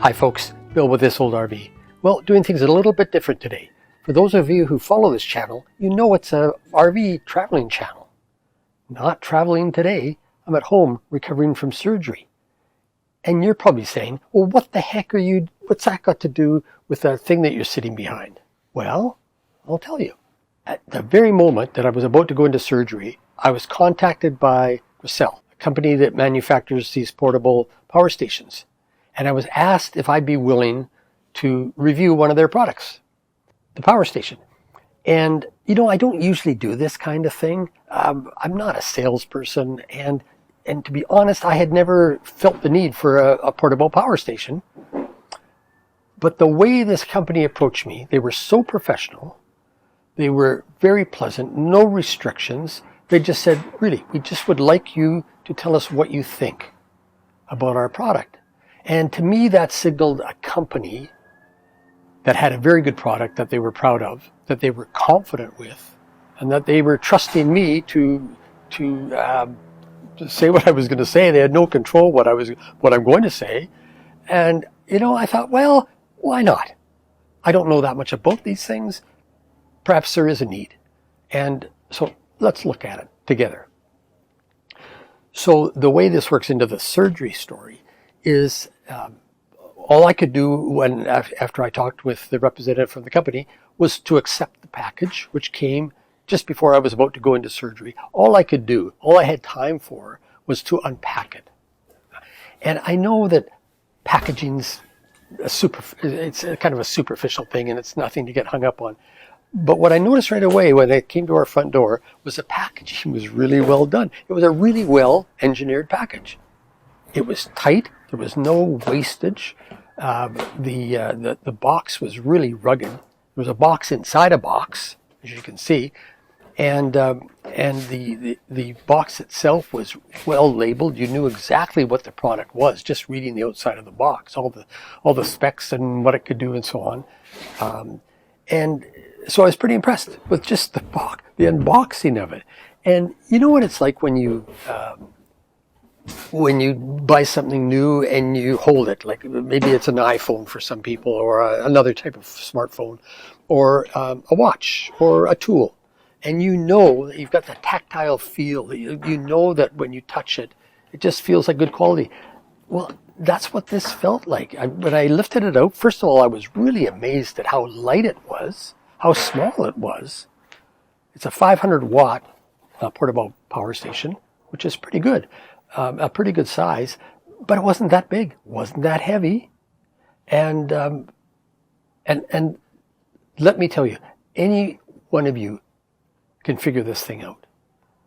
Hi folks, Bill with This Old RV. Well, doing things a little bit different today. For those of you who follow this channel, you know it's a RV traveling channel. Not traveling today, I'm at home recovering from surgery. And you're probably saying, well, what the heck what's that got to do with the thing that you're sitting behind? Well, I'll tell you. At the very moment that I was about to go into surgery, I was contacted by Grecell, a company that manufactures these portable power stations. And I was asked if I'd be willing to review one of their products, the power station. And, I don't usually do this kind of thing. I'm not a salesperson. And to be honest, I had never felt the need for a portable power station. But the way this company approached me, they were so professional. They were very pleasant, no restrictions. They just said, really, we just would like you to tell us what you think about our product. And to me, that signaled a company that had a very good product that they were proud of, that they were confident with, and that they were trusting me to say what I was going to say. They had no control what I'm going to say. And, I thought, well, why not? I don't know that much about these things. Perhaps there is a need. And so let's look at it together. So the way this works into the surgery story is all I could do after I talked with the representative from the company was to accept the package, which came just before I was about to go into surgery. All I could do, all I had time for, was to unpack it. And I know that packaging's it's a kind of a superficial thing, and it's nothing to get hung up on. But what I noticed right away when I came to our front door was the packaging was really well done. It was a really well engineered package. It was tight. There was no wastage. The box was really rugged. There was a box inside a box, as you can see, and the box itself was well labeled. You knew exactly what the product was just reading the outside of the box, all the specs and what it could do and so on. And so I was pretty impressed with just the unboxing of it. And you know what it's like when you buy something new and you hold it, like maybe it's an iPhone for some people, or another type of smartphone, or a watch, or a tool, and that you've got that tactile feel. You know that when you touch it, it just feels like good quality. Well, that's what this felt like. When I lifted it out, first of all, I was really amazed at how light it was, how small it was. It's a 500-watt portable power station, which is pretty good. A pretty good size, but it wasn't that big, wasn't that heavy, and let me tell you, any one of you can figure this thing out.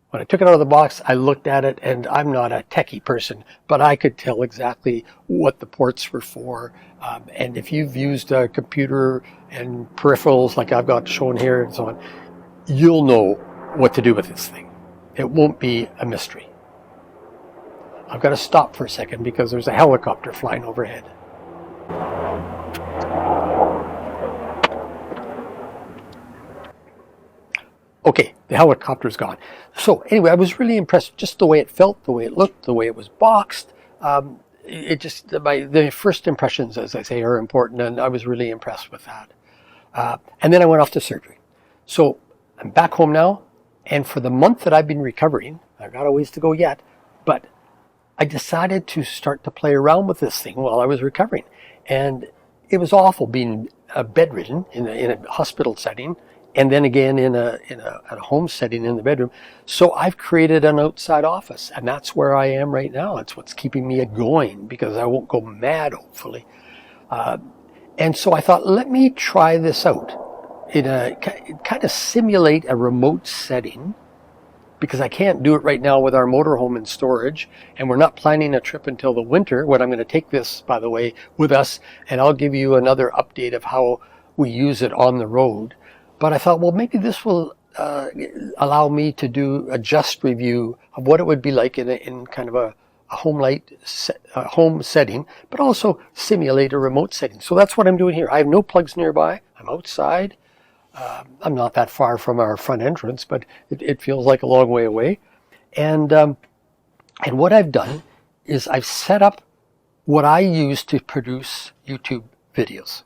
When I took it out of the box, I looked at it, and I'm not a techie person, but I could tell exactly what the ports were for. And if you've used a computer and peripherals like I've got shown here and so on, you'll know what to do with this thing. It won't be a mystery. I've got to stop for a second because there's a helicopter flying overhead. Okay, the helicopter's gone. So anyway, I was really impressed, just the way it felt, the way it looked, the way it was boxed. The first impressions, as I say, are important, and I was really impressed with that. And then I went off to surgery. So I'm back home now, and for the month that I've been recovering, I've got a ways to go yet, but I decided to start to play around with this thing while I was recovering. And it was awful being bedridden in a hospital setting, and then again in a home setting in the bedroom. So I've created an outside office, and that's where I am right now. It's what's keeping me going, because I won't go mad, hopefully. And so I thought, let me try this out in kind of simulate a remote setting, because I can't do it right now with our motorhome in storage, and we're not planning a trip until the winter, when I'm going to take this, by the way, with us, and I'll give you another update of how we use it on the road. But I thought, well, maybe this will allow me to do a just review of what it would be like in kind of a home setting, but also simulate a remote setting. So that's what I'm doing here. I have no plugs nearby. I'm outside. I'm not that far from our front entrance, but it feels like a long way away. And what I've done is I've set up what I use to produce YouTube videos.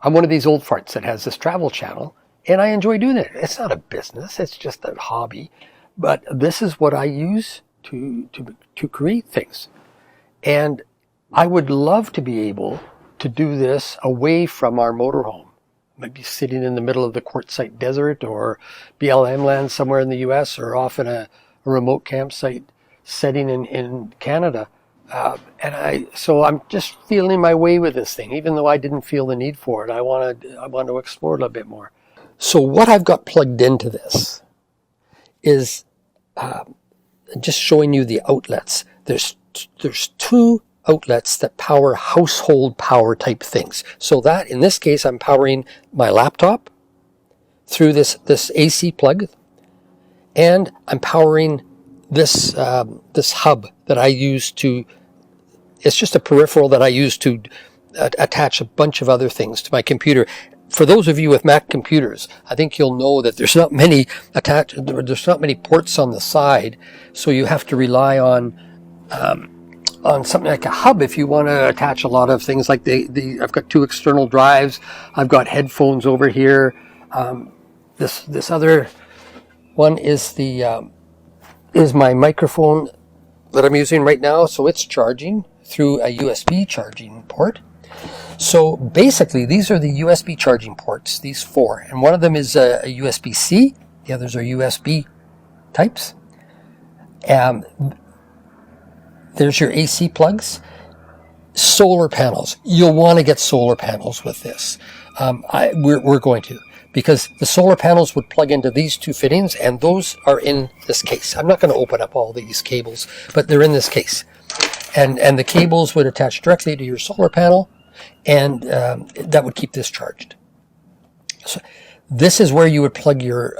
I'm one of these old farts that has this travel channel, and I enjoy doing it. It's not a business, it's just a hobby. But this is what I use to create things. And I would love to be able to do this away from our motorhome. Maybe sitting in the middle of the quartzite desert or BLM land somewhere in the US, or off in a remote campsite setting in Canada. So I'm just feeling my way with this thing, even though I didn't feel the need for it. I want to explore it a little bit more. So what I've got plugged into this is just showing you the outlets. There's two outlets that power household power type things. So that, in this case, I'm powering my laptop through this AC plug, and I'm powering this hub that I use to, it's just a peripheral that I use to attach a bunch of other things to my computer. For those of you with Mac computers, I think you'll know that there's not many ports on the side, so you have to rely on something like a hub if you want to attach a lot of things. Like I've got two external drives. I've got headphones over here. This other one is is my microphone that I'm using right now. So it's charging through a USB charging port. So basically, these are the USB charging ports, these four, and one of them is a USB-C. The others are USB types. There's your AC plugs. Solar panels. You'll want to get solar panels with this. We're going to, because the solar panels would plug into these two fittings, and those are in this case. I'm not going to open up all these cables, but they're in this case. And the cables would attach directly to your solar panel, and that would keep this charged. So this is where you would plug your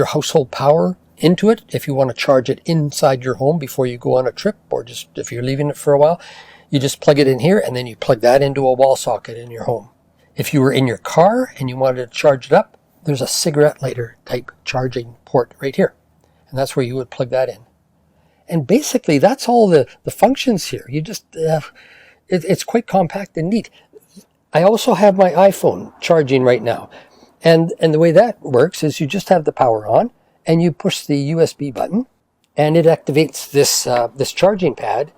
household power into it if you want to charge it inside your home before you go on a trip, or just if you're leaving it for a while. You just plug it in here, and then you plug that into a wall socket in your home. If you were in your car and you wanted to charge it up, there's a cigarette lighter type charging port right here, and that's where you would plug that in. And basically, that's all the functions here. You just it's quite compact and neat. I also have my iPhone charging right now, and the way that works is you just have the power on, and you push the USB button, and it activates this charging pad,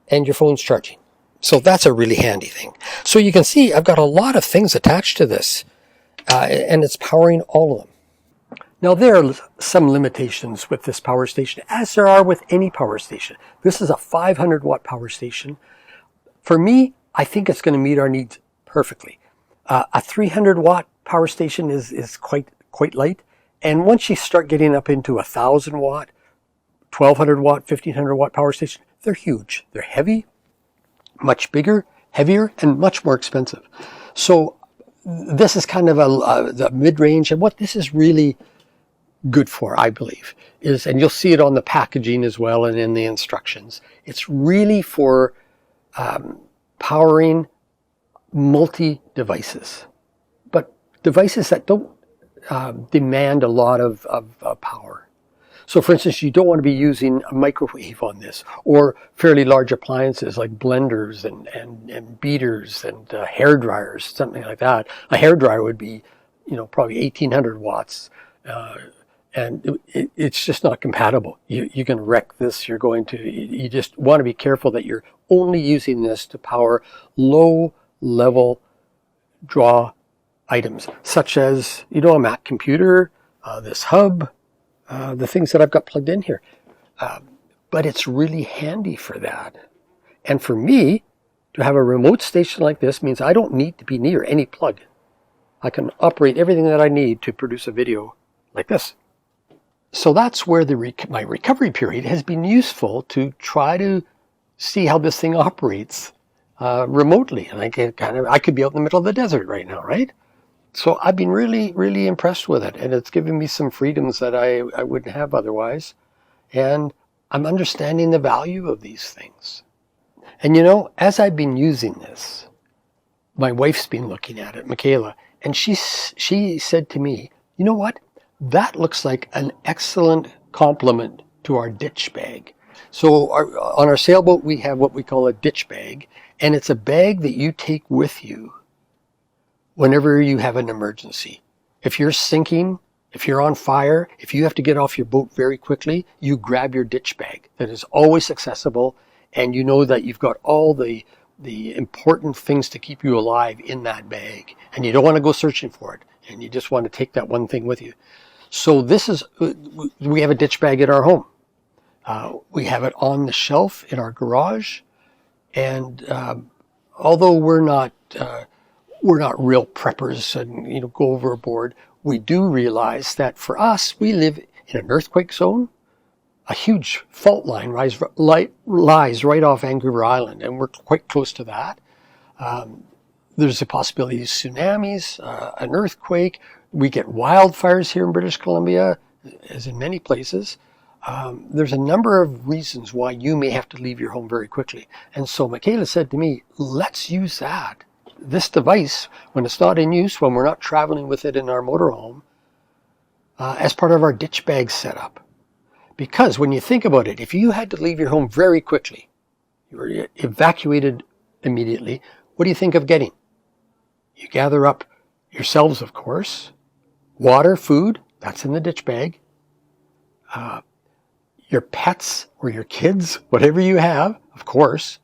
and your phone's charging. So that's a really handy thing. So you can see I've got a lot of things attached to this, and it's powering all of them. Now, there are some limitations with this power station, as there are with any power station. This is a 500 watt power station. For me, I think it's going to meet our needs perfectly. A 300 watt power station is quite light. And once you start getting up into 1,000 watt, 1,200 watt, 1,500 watt power station, they're huge. They're heavy, much bigger, heavier, and much more expensive. So this is kind of the mid-range, and what this is really good for, I believe, is, and you'll see it on the packaging as well and in the instructions, it's really for powering multi-devices, but devices that don't demand a lot of power. So for instance, you don't want to be using a microwave on this, or fairly large appliances like blenders and beaters and hair dryers, something like that. A hair dryer would be, probably 1,800 watts. And it's just not compatible. You're going to wreck this. You just want to be careful that you're only using this to power low level draw items, such as, a Mac computer, this hub, the things that I've got plugged in here. But it's really handy for that. And for me, to have a remote station like this means I don't need to be near any plug. I can operate everything that I need to produce a video like this. So that's where my recovery period has been useful, to try to see how this thing operates remotely. And I could be out in the middle of the desert right now, right? So I've been really, really impressed with it, and it's given me some freedoms that I wouldn't have otherwise. And I'm understanding the value of these things. And as I've been using this, my wife's been looking at it, Michaela, and she said to me, you know what? That looks like an excellent complement to our ditch bag. So on our sailboat, we have what we call a ditch bag, and it's a bag that you take with you whenever you have an emergency. If you're sinking, if you're on fire, if you have to get off your boat very quickly, you grab your ditch bag that is always accessible, and you know that you've got all the important things to keep you alive in that bag, and you don't want to go searching for it, and you just want to take that one thing with you. So we have a ditch bag at our home. We have it on the shelf in our garage, and although we're not real preppers and go overboard, we do realize that for us, we live in an earthquake zone. A huge fault line lies right off Vancouver Island, and we're quite close to that. There's a possibility of tsunamis, an earthquake. We get wildfires here in British Columbia, as in many places. There's a number of reasons why you may have to leave your home very quickly. And so Michaela said to me, let's use this device, when it's not in use, when we're not traveling with it in our motorhome, as part of our ditch bag setup. Because when you think about it, if you had to leave your home very quickly, you were evacuated immediately, what do you think of getting? You gather up yourselves, of course, water, food, that's in the ditch bag, your pets or your kids, whatever you have, of course,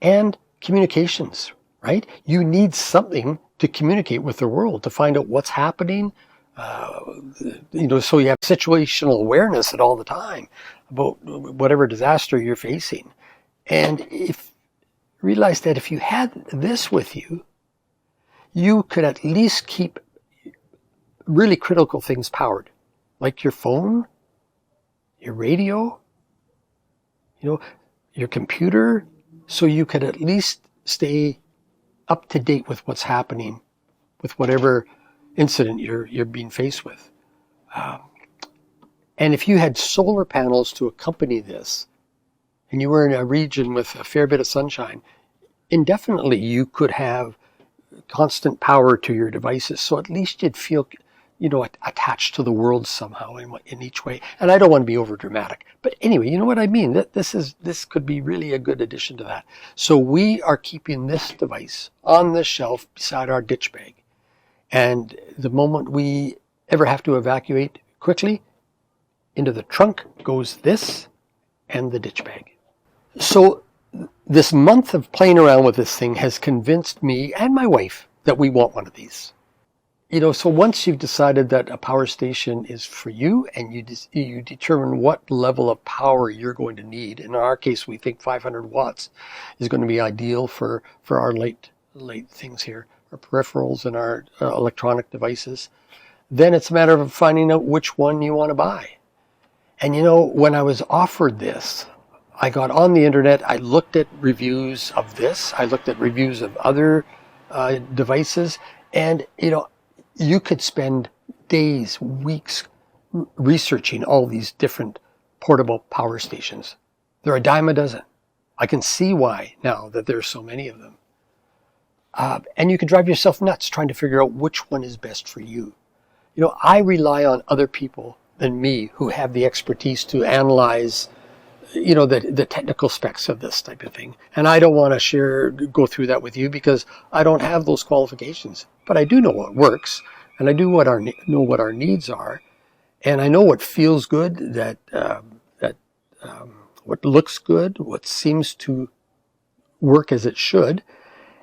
and communications, right? You need something to communicate with the world, to find out what's happening, so you have situational awareness at all the time about whatever disaster you're facing. And realize that if you had this with you, you could at least keep really critical things powered, like your phone, your radio, your computer, so you could at least stay up to date with what's happening with whatever incident you're being faced with. And if you had solar panels to accompany this, and you were in a region with a fair bit of sunshine, indefinitely you could have constant power to your devices, so at least you'd feel attached to the world somehow in each way. And I don't want to be over dramatic, but anyway, you know what I mean. This could be really a good addition to that. So we are keeping this device on the shelf beside our ditch bag. And the moment we ever have to evacuate quickly, into the trunk goes this and the ditch bag. So this month of playing around with this thing has convinced me and my wife that we want one of these. So once you've decided that a power station is for you, and you determine what level of power you're going to need, in our case we think 500 watts is going to be ideal for our light things here, our peripherals and our electronic devices, then it's a matter of finding out which one you want to buy. And when I was offered this, I got on the internet, I looked at reviews of this, I looked at reviews of other devices, and you could spend days, weeks researching all these different portable power stations. They're a dime a dozen. I can see why now that there's so many of them. And you can drive yourself nuts trying to figure out which one is best for you. I rely on other people than me who have the expertise to analyze the technical specs of this type of thing. And I don't want to go through that with you because I don't have those qualifications. But I do know what works, and I do know what our needs are, and I know what feels good, what looks good, what seems to work as it should.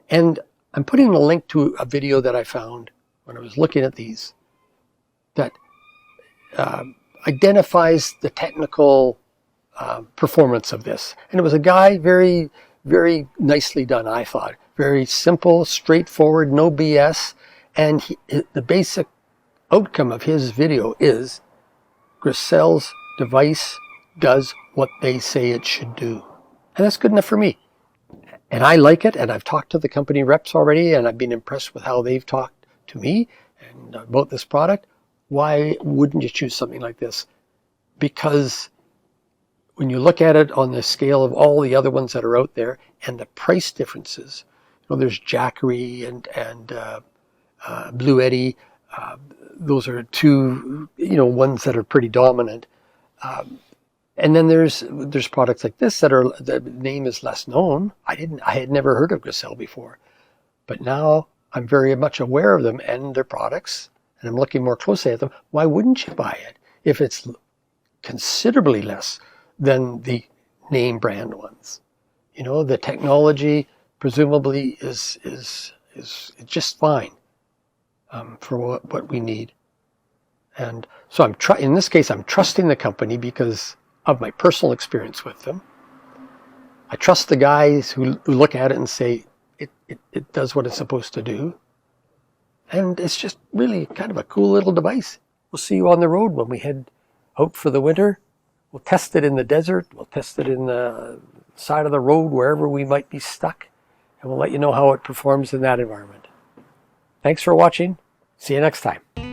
And I'm putting a link to a video that I found when I was looking at these that identifies the technical performance of this. And it was a guy, very, very nicely done, I thought. Very simple, straightforward, no BS. And the basic outcome of his video is Grecell's device does what they say it should do. And that's good enough for me. And I like it, and I've talked to the company reps already, and I've been impressed with how they've talked to me and about this product. Why wouldn't you choose something like this? Because when you look at it on the scale of all the other ones that are out there and the price differences, there's Jackery and Blue Eddy. Those are two, ones that are pretty dominant. And then there's products like this that are, the name is less known. I had never heard of Grecell before, but now I'm very much aware of them and their products, and I'm looking more closely at them. Why wouldn't you buy it if it's considerably less than the name brand ones? You know, the technology presumably is just fine for what we need. And so in this case, I'm trusting the company because of my personal experience with them. I trust the guys who look at it and say, it does what it's supposed to do. And it's just really kind of a cool little device. We'll see you on the road when we head out for the winter. We'll test it in the desert. We'll test it in the side of the road, wherever we might be stuck. And we'll let you know how it performs in that environment. Thanks for watching. See you next time.